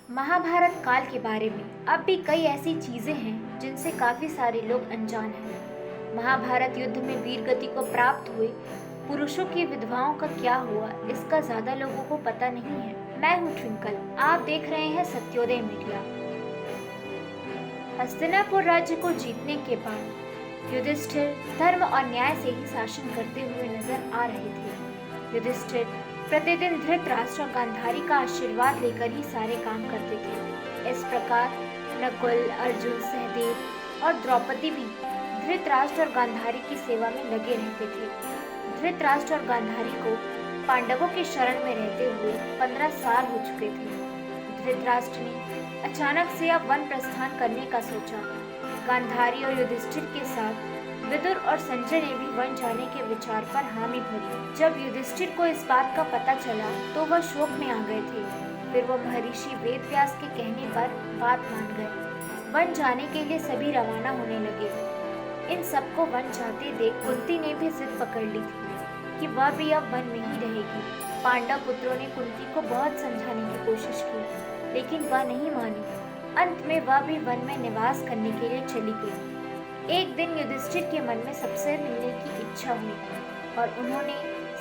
महाभारत काल के बारे में अब भी कई ऐसी चीजें हैं जिनसे काफी सारे लोग अनजान हैं। महाभारत युद्ध में वीर गति को प्राप्त हुए पुरुषों की विधवाओं का क्या हुआ, इसका ज्यादा लोगों को पता नहीं है। मैं हूँ ट्विंकल, आप देख रहे हैं सत्योदय मीडिया। हस्तिनापुर राज्य को जीतने के बाद युधिष्ठिर धर्म और न्याय से ही शासन करते हुए नजर आ रहे थे। युधिष्ठिर प्रतिदिन धृतराष्ट्र और गांधारी का आशीर्वाद लेकर ही सारे काम करते थे। इस प्रकार नकुल, अर्जुन, सहदेव और द्रौपदी भी धृतराष्ट्र और गांधारी की सेवा में लगे रहते थे। धृतराष्ट्र और गांधारी को पांडवों की शरण में रहते हुए 15 साल हो चुके थे। धृतराष्ट्र ने अचानक से अब वन प्रस्थान करने का सोचा। गांधारी और युधिष्ठिर के साथ विदुर और संजय ने भी वन जाने के विचार पर हामी भरी। जब युधिष्ठिर को इस बात का पता चला तो वह शोक में आ गए थे। फिर वह महर्षि वेदव्यास के कहने पर बात मान गए। वन जाने के लिए सभी रवाना होने लगे। इन सबको वन जाते देख कुंती ने भी जिद पकड़ ली थी कि वह भी अब वन में ही रहेगी। पांडव पुत्रों ने कुंती को बहुत समझाने की कोशिश की, लेकिन वह नहीं मानी। अंत में वह भी वन में निवास करने के लिए चली गई। एक दिन युधिष्ठिर के मन में सबसे मिलने की इच्छा हुई और उन्होंने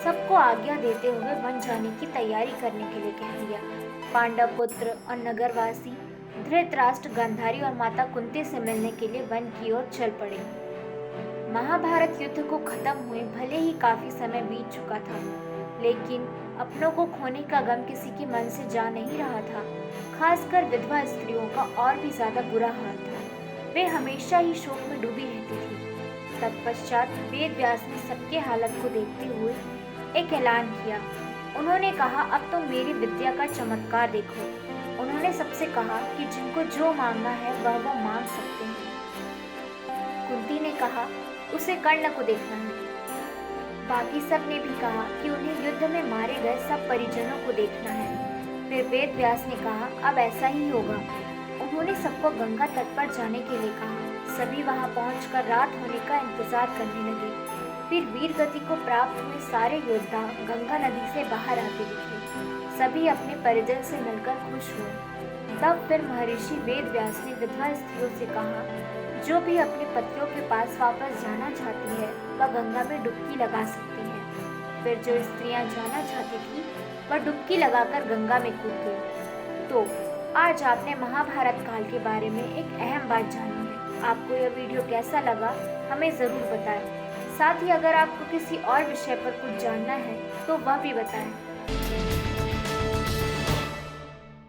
सबको आज्ञा देते हुए वन जाने की तैयारी करने के लिए कह दिया। पांडव पुत्र और नगरवासी धृतराष्ट्र, गांधारी और माता कुंती से मिलने के लिए वन की ओर चल पड़े। महाभारत युद्ध को खत्म हुए भले ही काफी समय बीत चुका था, लेकिन अपनों को खोने का गम किसी के मन से जा नहीं रहा था। खासकर विधवा स्त्रियों का और भी ज्यादा बुरा हाल था। वे हमेशा ही शोक में डूबी रहती थी। तत्पश्चात वेदव्यास ने सबके हालत को देखते हुए एक ऐलान किया। उन्होंने कहा, अब तुम मेरी विद्या का चमत्कार देखो। उन्होंने सबसे कहा कि जिनको जो मांगना है वह मांग सकते हैं। कुंती ने कहा, उसे कर्ण को देखना है। बाकी सब ने भी कहा कि उन्हें युद्ध में मारे गए सब परिजनों को देखना है। फिर वेदव्यास ने कहा, अब ऐसा ही होगा। उन्होंने सबको गंगा तट पर जाने के लिए कहा। सभी वहां पहुंचकर रात होने का इंतजार करने लगे। फिर वीर गति को प्राप्त हुए सारे योद्धा गंगा नदी से बाहर आते दिखे। सभी अपने परिजन से मिलकर खुश हुए। तब फिर महर्षि वेदव्यास ने विधवा स्त्रियों से कहा, जो भी अपने पतियों के पास वापस जाना चाहती है वह गंगा में डुबकी लगा सकती है। फिर जो स्त्रियां जाना चाहती थी वह डुबकी लगाकर गंगा में कूद गई। तो आज आपने महाभारत काल के बारे में एक अहम बात जानी है। आपको यह वीडियो कैसा लगा हमें ज़रूर बताएं। साथ ही अगर आपको किसी और विषय पर कुछ जानना है तो वह भी बताएं।